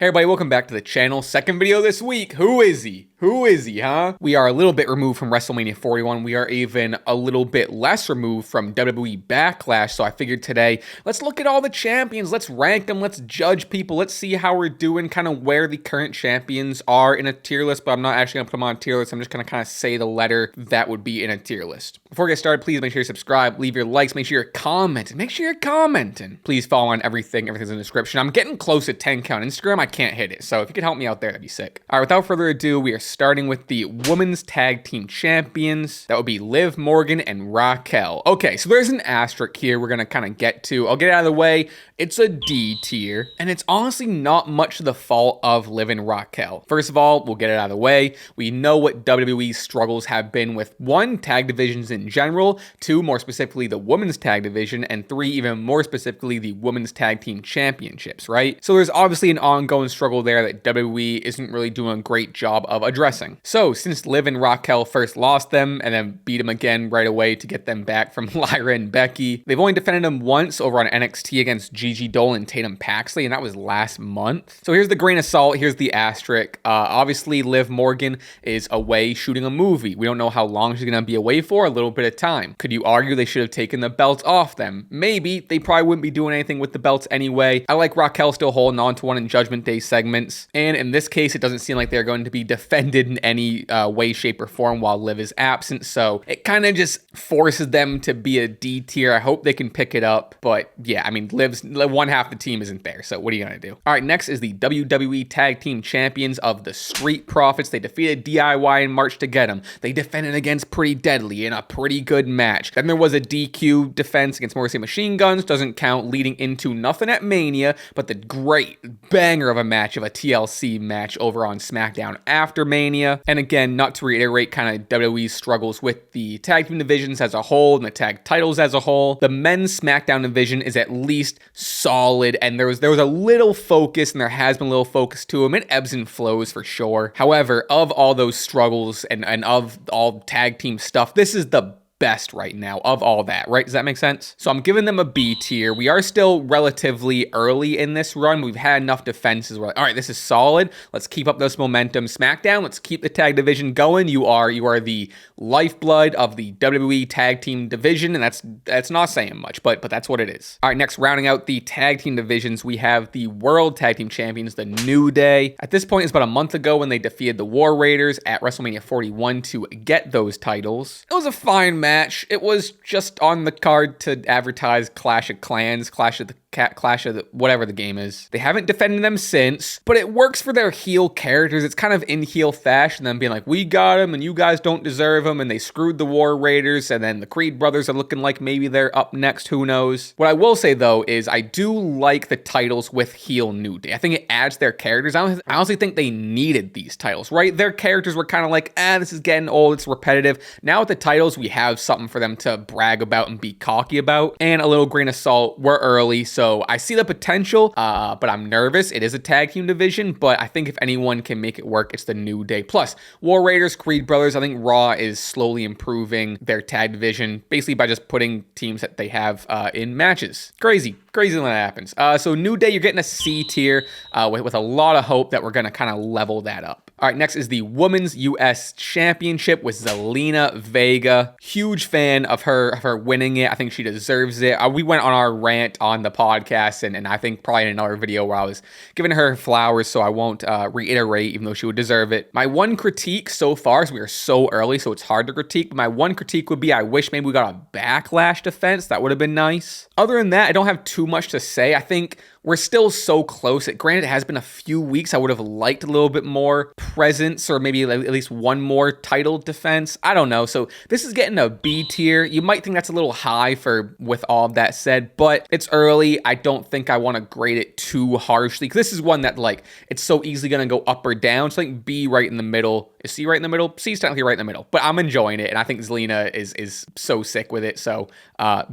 Hey everybody, welcome back to the channel. Second video this week. Who is he? Who is he, huh? We are a little bit removed from WrestleMania 41. We are even a little bit less removed from WWE Backlash. So I figured today, let's look at all the champions. Let's rank them. Let's judge people. Let's see how we're doing, kind of where the current champions are in a tier list. But I'm not actually going to put them on a tier list. I'm just going to kind of say the letter that would be in a tier list. Before we get started, please make sure you subscribe, leave your likes, make sure you're commenting. Make sure you're commenting. Please follow on everything. Everything's in the description. I'm getting close to 10 count on Instagram. I can't hit it. So if you could help me out there, that'd be sick. All right, without further ado, we are starting with the Women's Tag Team Champions. That would be Liv Morgan and Raquel. Okay, so there's an asterisk here we're going to kind of get to. I'll get it out of the way. It's a D tier, and it's honestly not much the fault of Liv and Raquel. First of all, we'll get it out of the way. We know what WWE's struggles have been with, 1, tag divisions in general, 2, more specifically, the women's tag division, and 3, even more specifically, the women's tag team championships, right? So there's obviously an ongoing struggle there that WWE isn't really doing a great job of addressing. So since Liv and Raquel first lost them and then beat them again right away to get them back from Lyra and Becky, they've only defended them once over on NXT against Gigi Dolan and Tatum Paxley, and that was last month. So here's the grain of salt, here's the asterisk. Obviously, Liv Morgan is away shooting a movie. We don't know how long she's gonna be away for, a little bit of time. Could you argue they should have taken the belts off them? Maybe. They probably wouldn't be doing anything with the belts anyway. I like Raquel still holding on to one in Judgment Day segments, and in this case, it doesn't seem like they're going to be defended in any way, shape, or form while Liv is absent, so it kind of just forces them to be a D tier. I hope they can pick it up, but yeah, I mean, Liv's one half the team isn't there, so what are you gonna do? All right, next is the WWE Tag Team Champions of the Street Profits. They defeated DIY in March to get them. They defended against Pretty Deadly in a pretty good match. Then there was a DQ defense against Morrissey Machine Guns, doesn't count, leading into nothing at Mania, but the great banger of a match, of a TLC match over on SmackDown after Mania. And again, not to reiterate kind of WWE's struggles with the tag team divisions as a whole and the tag titles as a whole, the men's SmackDown division is at least solid, and there was a little focus, and there has been a little focus to them. It ebbs and flows for sure. However, of all those struggles and of all tag team stuff, this is the best right now of all that, right? Does that make sense? So I'm giving them a B tier. We are still relatively early in this run. We've had enough defenses. We're like, all right, this is solid. Let's keep up this momentum. SmackDown, let's keep the tag division going. You are the lifeblood of the WWE tag team division, and that's not saying much, but that's what it is. All right, next, rounding out the tag team divisions, we have the World Tag Team Champions, the New Day. At this point, it's about a month ago when they defeated the War Raiders at WrestleMania 41 to get those titles. It was a fine match. It was just on the card to advertise Clash of Clans, Clash of the whatever the game is. They haven't defended them since, but it works for their heel characters. It's kind of in heel fashion, them being like, we got them and you guys don't deserve them, and they screwed the War Raiders, and then the Creed brothers are looking like maybe they're up next, who knows. What I will say though is I do like the titles with heel New Day. I think it adds their characters. I honestly think they needed these titles, right? Their characters were kind of like, this is getting old, it's repetitive. Now with the titles, we have something for them to brag about and be cocky about. And a little grain of salt, we're early, so I see the potential, but I'm nervous. It is a tag team division, but I think if anyone can make it work, it's the New Day. Plus, War Raiders, Creed brothers, I think Raw is slowly improving their tag division, basically by just putting teams that they have in matches. Crazy when that happens. So New Day, you're getting a C tier with a lot of hope that we're going to kind of level that up. All right, next is the Women's U.S. Championship with Zelina Vega. Huge fan of her winning it. I think she deserves it. We went on our rant on the podcast, and I think probably in another video where I was giving her flowers, so I won't reiterate, even though she would deserve it. My one critique so far is we are so early, so it's hard to critique, but my one critique would be I wish maybe we got a Backlash defense. That would have been nice. Other than that, I don't have too much to say. I think we're still so close. Granted, it has been a few weeks. I would have liked a little bit more presence, or maybe at least one more title defense. I don't know. So this is getting a B tier. You might think that's a little high with all of that said, but it's early. I don't think I want to grade it too harshly, because this is one that, like, it's so easily going to go up or down. So I think B right in the middle. Is C right in the middle? C's technically right in the middle, but I'm enjoying it, and I think Zelina is so sick with it. So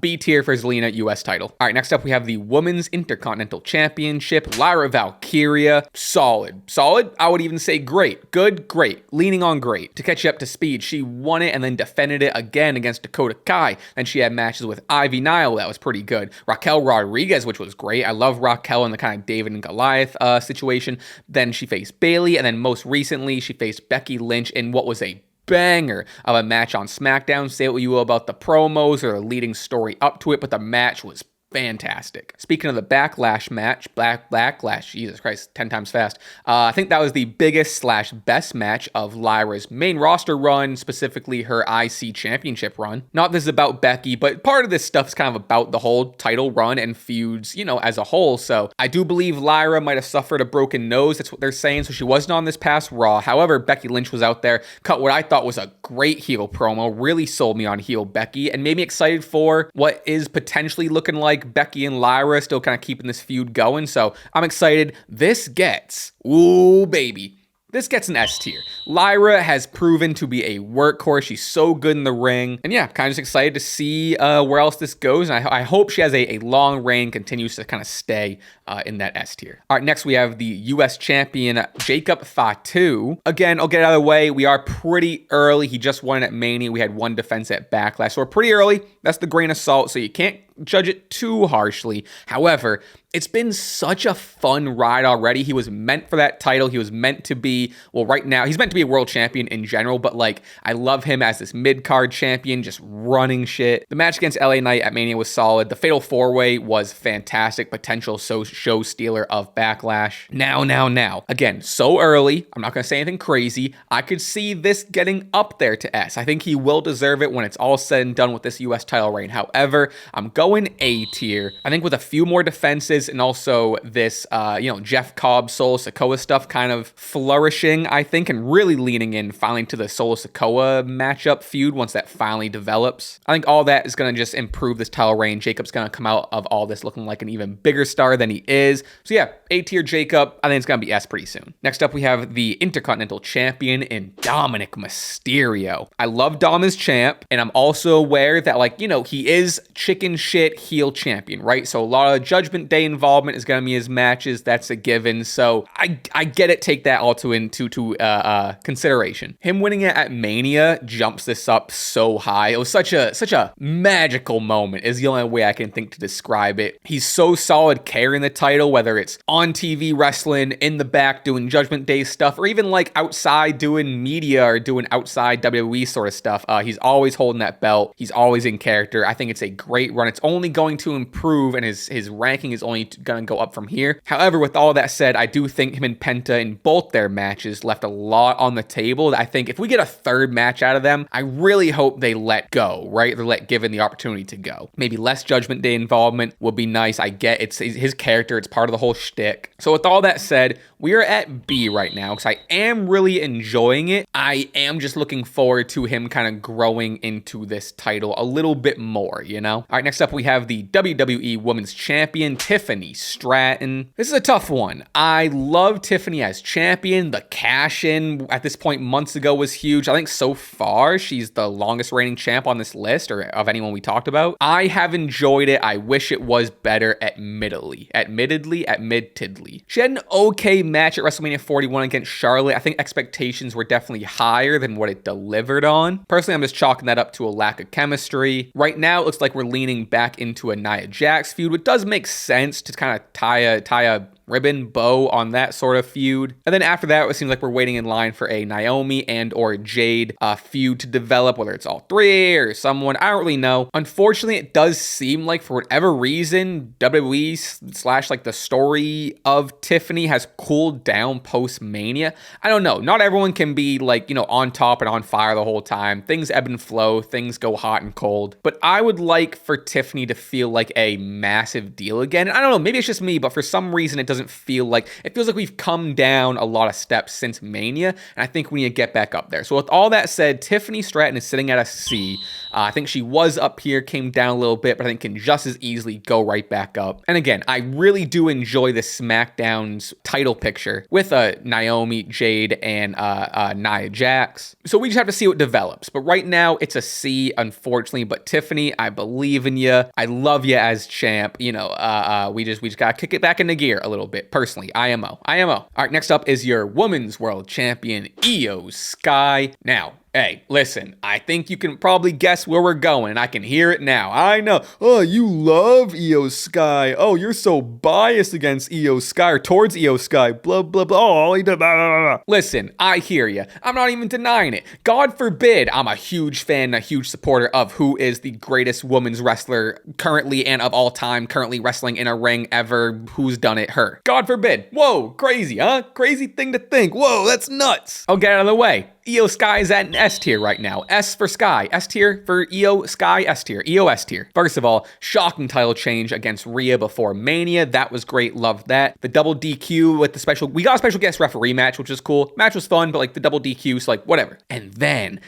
B tier for Zelina, US title. All right, next up we have the Women's Intercontinental Championship. Lyra Valkyria, solid. Solid? I would even say great. Good, great. Leaning on great. To catch you up to speed, she won it and then defended it again against Dakota Kai. Then she had matches with Ivy Nile. That was pretty good. Raquel Rodriguez, which was great. I love Raquel in the kind of David and Goliath situation. Then she faced Bayley, and then most recently she faced Becky Lynch in what was a banger of a match on SmackDown. Say what you will about the promos or the leading story up to it, but the match was fantastic. Speaking of the Backlash match, Backlash, Jesus Christ, 10 times fast. I think that was the biggest / best match of Lyra's main roster run, specifically her IC championship run. Not this is about Becky, but part of this stuff's kind of about the whole title run and feuds, as a whole. So I do believe Lyra might have suffered a broken nose. That's what they're saying. So she wasn't on this past Raw. However, Becky Lynch was out there, cut what I thought was a great heel promo, really sold me on heel Becky and made me excited for what is potentially looking like Becky and Lyra still kind of keeping this feud going. So I'm excited. This gets an S tier. Lyra has proven to be a workhorse. She's so good in the ring. And yeah, kind of just excited to see where else this goes. And I hope she has a long reign, continues to kind of stay in that S tier. All right, next we have the U.S. champion, Jacob Fatu. Again, I'll get it out of the way. We are pretty early. He just won at Mania. We had one defense at Backlash. So we're pretty early. That's the grain of salt. So you can't judge it too harshly. However, it's been such a fun ride already. He was meant for that title. He was meant to be, well, right now, he's meant to be a world champion in general, but I love him as this mid-card champion, just running shit. The match against LA Knight at Mania was solid. The Fatal 4-Way was fantastic. Potential show stealer of Backlash. Now. Again, so early. I'm not going to say anything crazy. I could see this getting up there to S. I think he will deserve it when it's all said and done with this U.S. title reign. However, I'm going A tier. I think with a few more defenses and also this, Jeff Cobb, Solo Sikoa stuff kind of flourishing, I think, and really leaning in finally to the Solo Sikoa matchup feud once that finally develops. I think all that is going to just improve this title reign. Jacob's going to come out of all this looking like an even bigger star than he is. So yeah, A tier Jacob. I think it's going to be S pretty soon. Next up, we have the Intercontinental Champion in Dominic Mysterio. I love Dom as champ, and I'm also aware that, he is chicken shit heel champion, right? So a lot of Judgment Day involvement is going to be his matches. That's a given. So I get it. Take that all into consideration. Him winning it at Mania jumps this up so high. It was such a magical moment is the only way I can think to describe it. He's so solid carrying the title, whether it's on TV wrestling, in the back doing Judgment Day stuff, or even outside doing media or doing outside WWE sort of stuff. He's always holding that belt. He's always in character. I think it's a great run. It's only going to improve, and his ranking is only going to go up from here. However, with all that said, I do think him and Penta in both their matches left a lot on the table. I think if we get a third match out of them, I really hope they let go, right? They're given the opportunity to go. Maybe less Judgment Day involvement would be nice. I get it's his character. It's part of the whole shtick. So with all that said, we are at B right now because I am really enjoying it. I am just looking forward to him kind of growing into this title a little bit more, All right, next up we have the WWE Women's Champion, Tiffany Stratton. This is a tough one. I love Tiffany as champion. The cash-in at this point months ago was huge. I think so far she's the longest reigning champ on this list, or of anyone we talked about. I have enjoyed it. I wish it was better, admittedly. She had an okay match at WrestleMania 41 against Charlotte. I think expectations were definitely higher than what it delivered on. Personally, I'm just chalking that up to a lack of chemistry. Right now, it looks like we're leaning back into a Nia Jax feud, which does make sense to kind of tie a ribbon bow on that sort of feud. And then after that, it seems like we're waiting in line for a Naomi and or Jade feud to develop, whether it's all three or someone. I don't really know. Unfortunately, it does seem like for whatever reason, WWE / the story of Tiffany has cooled down post-Mania. I don't know. Not everyone can be on top and on fire the whole time. Things ebb and flow. Things go hot and cold. But I would like for Tiffany to feel like a massive deal again. And I don't know. Maybe it's just me, but for some reason it doesn't feel like, it feels like we've come down a lot of steps since Mania, and I think we need to get back up there. So with all that said, Tiffany Stratton is sitting at a C. I think she was up here, came down a little bit, but I think can just as easily go right back up. And again, I really do enjoy the SmackDown's title picture with Naomi, Jade, and Nia Jax. So we just have to see what develops. But right now, it's a C, unfortunately. But Tiffany, I believe in you. I love you as champ. You know, we just gotta kick it back into gear a little bit. Personally, IMO. All right, next up is your Women's World Champion, Io Sky. Now, hey, listen, I think you can probably guess where we're going. I can hear it now. I know. Oh, you love Io Sky. Oh, you're so biased against Io Sky or towards Io Sky. Blah, blah, blah. Oh, all he did, blah, blah, blah. Listen, I hear you. I'm not even denying it. God forbid I'm a huge fan, a huge supporter of who is the greatest women's wrestler currently and of all time, currently wrestling in a ring ever. Who's done it? Her. God forbid. Whoa, crazy, huh? Crazy thing to think. Whoa, that's nuts. I'll get out of the way. Io Sky is at an S tier right now. S for Sky. S tier for Io Sky. S tier. Io S tier. First of all, shocking title change against Rhea before Mania. That was great. Loved that. The double DQ with the special... We got a special guest referee match, which was cool. Match was fun, but like the double DQ, so like whatever. And then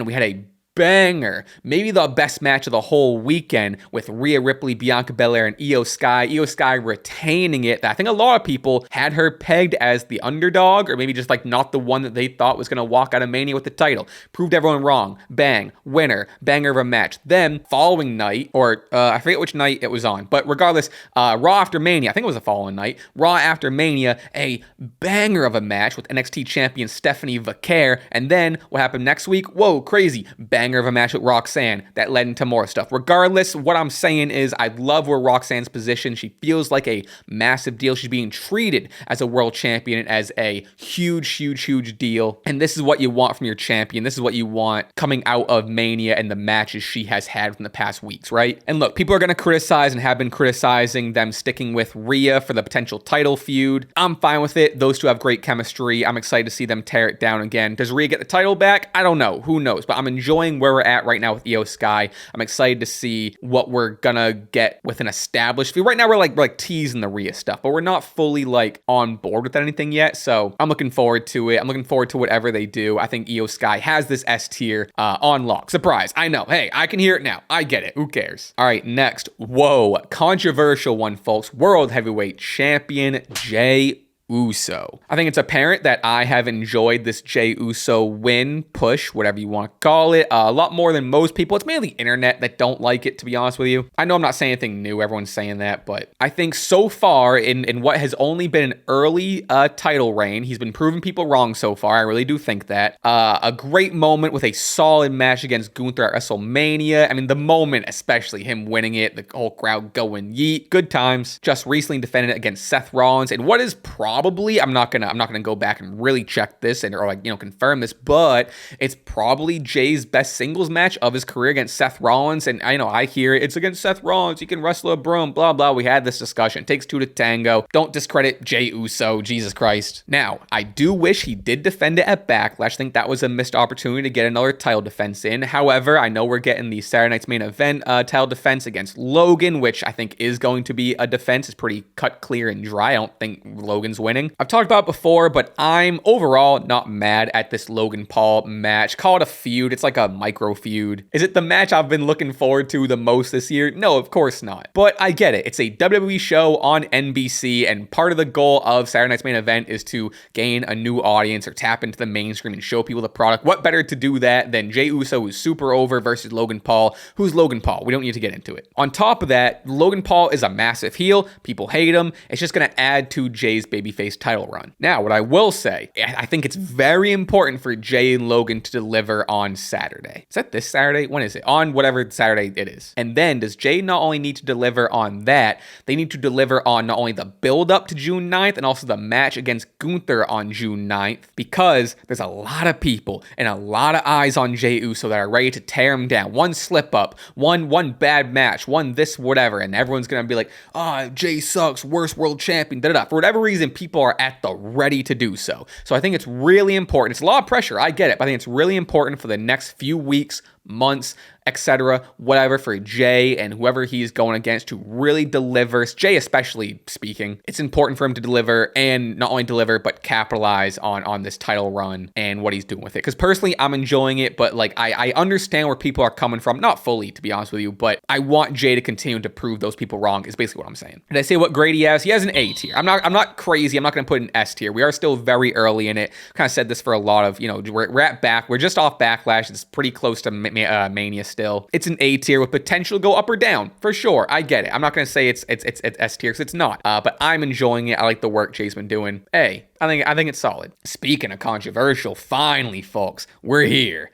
we had a banger, maybe the best match of the whole weekend with Rhea Ripley, Bianca Belair, and Io Sky. Io Sky retaining it. I think a lot of people had her pegged as the underdog, or maybe just like not the one that they thought was going to walk out of Mania with the title. Proved everyone wrong. Bang. Winner. Banger of a match. Then, following night, or I forget which night it was on, but regardless, Raw after Mania, I think it was the following night, Raw after Mania, a banger of a match with NXT champion Stephanie Vaquer. And then, what happened next week? Whoa, crazy. Banger of a match with Roxanne that led into more stuff. Regardless, what I'm saying is I love where Roxanne's position. She feels like a massive deal. She's being treated as a world champion, as a huge deal. And this is what you want from your champion. This is what you want coming out of Mania and the matches she has had from the past weeks, right? And look, people are going to criticize and have been criticizing them sticking with Rhea for the potential title feud. I'm fine with it. Those two have great chemistry. I'm excited to see them tear it down again. Does Rhea get the title back? I don't know. Who knows? But I'm enjoying where we're at right now with Io Sky. I'm excited to see what we're gonna get with an established feud. Right now we're like teasing the Rhea stuff, but we're not fully like on board with anything yet. So I'm looking forward to it. I'm looking forward to whatever they do. I think Io Sky has this S tier on lock. Surprise. I know. Hey, I can hear it now. I get it. Who cares? All right, next. Whoa, controversial one, folks. World Heavyweight Champion Jey Uso. I think it's apparent that I have enjoyed this Jey Uso win, push, whatever you want to call it, a lot more than most people. It's mainly the internet that don't like it, to be honest with you. I know I'm not saying anything new, everyone's saying that, but I think so far in what has only been an early title reign, he's been proving people wrong so far. I really do think that. A great moment with a solid match against Gunther at WrestleMania. I mean, the moment, especially him winning it, the whole crowd going yeet. Good times. Just recently defended it against Seth Rollins, and what is probably, I'm not gonna go back and really check this and or like confirm this, but it's probably Jay's best singles match of his career against Seth Rollins. And I know I hear it's against Seth Rollins, he can wrestle a broom, blah blah. We had this discussion. It takes two to tango. Don't discredit Jey Uso, Jesus Christ. Now I do wish he did defend it at Backlash. I think that was a missed opportunity to get another title defense in. However, I know we're getting the Saturday Night's Main Event title defense against Logan, which I think is going to be a defense. It's pretty cut, clear, and dry. I don't think Logan's winning. I've talked about it before, but I'm overall not mad at this Logan Paul match. Call it a feud. It's like a micro feud. Is it the match I've been looking forward to the most this year? No, of course not. But I get it. It's a WWE show on NBC, and part of the goal of Saturday Night's Main Event is to gain a new audience or tap into the mainstream and show people the product. What better to do that than Jey Uso, who's super over, versus Logan Paul, who's Logan Paul? We don't need to get into it. On top of that, Logan Paul is a massive heel. People hate him. It's just going to add to Jay's babyface title run. Now, what I will say, I think it's very important for Jay and Logan to deliver on Saturday. Is that this Saturday? When is it? On whatever Saturday it is. And then does Jay not only need to deliver on that, they need to deliver on not only the build up to June 9th and also the match against Gunther on June 9th, because there's a lot of people and a lot of eyes on Jey Uso that are ready to tear him down. One slip up, one bad match, one this whatever, and everyone's gonna be like, oh, Jay sucks, worst world champion, da-da-da. For whatever reason, people are at the ready to do so. So I think it's really important. It's a lot of pressure, I get it, but I think it's really important for the next few weeks, months, etc., whatever, for Jay and whoever he's going against to really deliver. Jay especially speaking, it's important for him to deliver, and not only deliver, but capitalize on this title run and what he's doing with it. Because personally, I'm enjoying it, but like I understand where people are coming from. Not fully, to be honest with you, but I want Jay to continue to prove those people wrong, is basically what I'm saying. Did I say what grade he has? He has an A tier. I'm not crazy. I'm not going to put an S tier. We are still very early in it. Kind of said this for a lot of, we're just off Backlash. It's pretty close to Mania still. It's an A tier with potential to go up or down, for sure. I get it. I'm not going to say it's S tier, because it's not. But I'm enjoying it. I like the work Jay's been doing. I think it's solid. Speaking of controversial, finally, folks, we're here.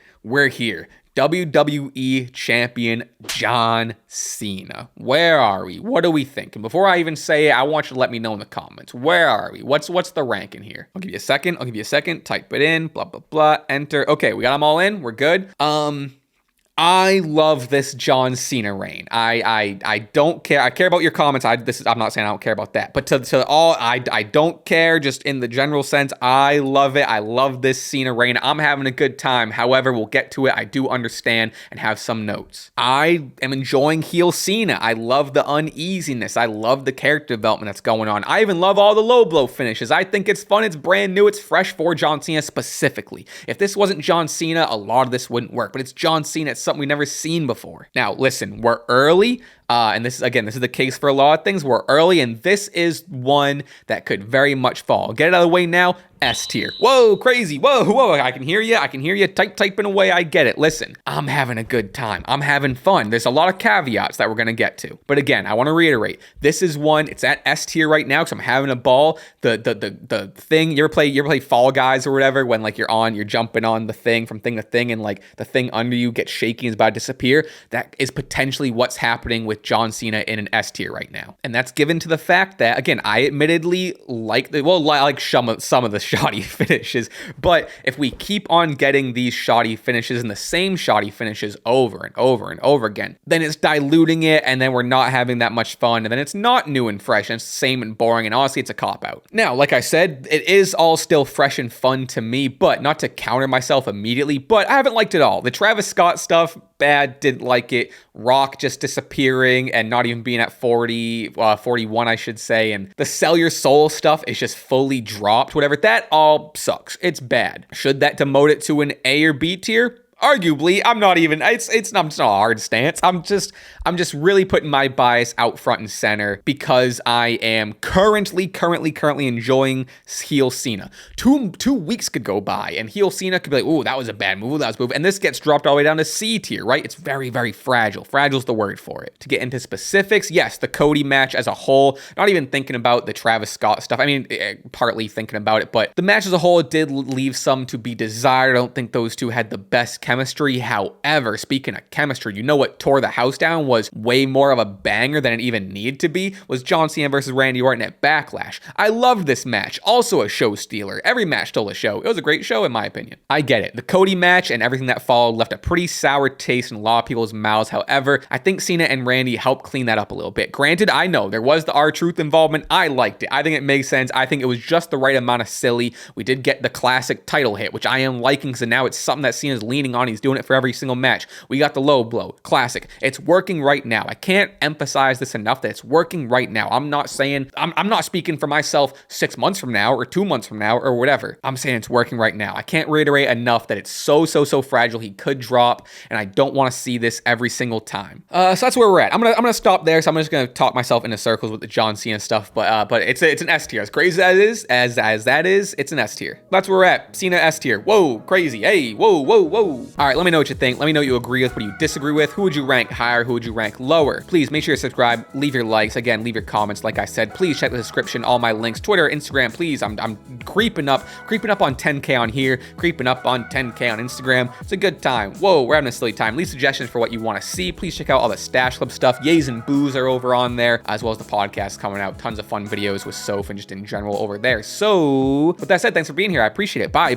WWE Champion John Cena. Where are we? What do we think? And before I even say it, I want you to let me know in the comments. Where are we? What's the ranking here? I'll give you a second. Type it in. Blah, blah, blah. Enter. Okay, we got them all in. We're good. I love this John Cena reign. I don't care. I care about your comments. I'm not saying I don't care about that. But to all, I don't care. Just in the general sense, I love it. I love this Cena reign. I'm having a good time. However, we'll get to it. I do understand and have some notes. I am enjoying heel Cena. I love the uneasiness. I love the character development that's going on. I even love all the low blow finishes. I think it's fun. It's brand new. It's fresh for John Cena specifically. If this wasn't John Cena, a lot of this wouldn't work. But it's John Cena. It's something we've never seen before. Now, listen, we're early. And this is the case for a lot of things. We're early, and this is one that could very much fall. Get it out of the way now. S tier. Whoa, crazy. Whoa. I can hear you. Typing away. I get it. Listen, I'm having a good time. I'm having fun. There's a lot of caveats that we're going to get to. But again, I want to reiterate, this is one, it's at S tier right now because I'm having a ball. The thing, you ever play Fall Guys or whatever, when like you're jumping on the thing from thing to thing, and like the thing under you gets shaky and is about to disappear? That is potentially what's happening with John Cena in an S tier right now. And that's given to the fact that, again, I admittedly like some of the shoddy finishes, but if we keep on getting these shoddy finishes and the same shoddy finishes over and over again, then it's diluting it, and then we're not having that much fun, and then it's not new and fresh, and it's the same and boring, and honestly, it's a cop-out. Now, like I said, it is all still fresh and fun to me, but not to counter myself immediately, but I haven't liked it all. The Travis Scott stuff, bad, didn't like it. Rock just disappearing and not even being at 41, I should say. And the Sell Your Soul stuff is just fully dropped, whatever. That all sucks. It's bad. Should that demote it to an A or B tier? Arguably, I'm not even, it's not a hard stance. I'm just really putting my bias out front and center because I am currently enjoying heel Cena. Two weeks could go by and heel Cena could be like, ooh, that was a bad move, and this gets dropped all the way down to C tier, right? It's very, very fragile. Fragile's the word for it. To get into specifics, yes, the Cody match as a whole, not even thinking about the Travis Scott stuff. I mean, partly thinking about it, but the match as a whole did leave some to be desired. I don't think those two had the best chemistry. However, speaking of chemistry, you know what tore the house down was way more of a banger than it even needed to be, was John Cena versus Randy Orton at Backlash. I loved this match. Also a show stealer. Every match stole a show. It was a great show in my opinion. I get it. The Cody match and everything that followed left a pretty sour taste in a lot of people's mouths. However, I think Cena and Randy helped clean that up a little bit. Granted, I know there was the R-Truth involvement. I liked it. I think it makes sense. I think it was just the right amount of silly. We did get the classic title hit, which I am liking, so now it's something that Cena's leaning on. He's doing it for every single match. We got the low blow, classic. It's working right now. I can't emphasize this enough that it's working right now. I'm not saying, I'm not speaking for myself 6 months from now or 2 months from now or whatever. I'm saying it's working right now. I can't reiterate enough that it's so fragile. He could drop, and I don't want to see this every single time. So that's where we're at. I'm gonna stop there. So I'm just gonna talk myself into circles with the John Cena stuff. But it's an S tier. As crazy as that is, it's an S tier. That's where we're at. Cena S tier. Whoa, crazy. Hey, whoa. All right, let me know what you think. Let me know what you agree with, what you disagree with. Who would you rank higher? Who would you rank lower? Please make sure to subscribe, leave your likes. Again, leave your comments. Like I said, please check the description. All my links, Twitter, Instagram. Please, I'm creeping up on 10K on here, creeping up on 10K on Instagram. It's a good time. Whoa, we're having a silly time. Leave suggestions for what you want to see. Please check out all the Stash Club stuff. Yays and Boos are over on there, as well as the podcast coming out. Tons of fun videos with Soph and just in general over there. So with that said, thanks for being here. I appreciate it. Bye.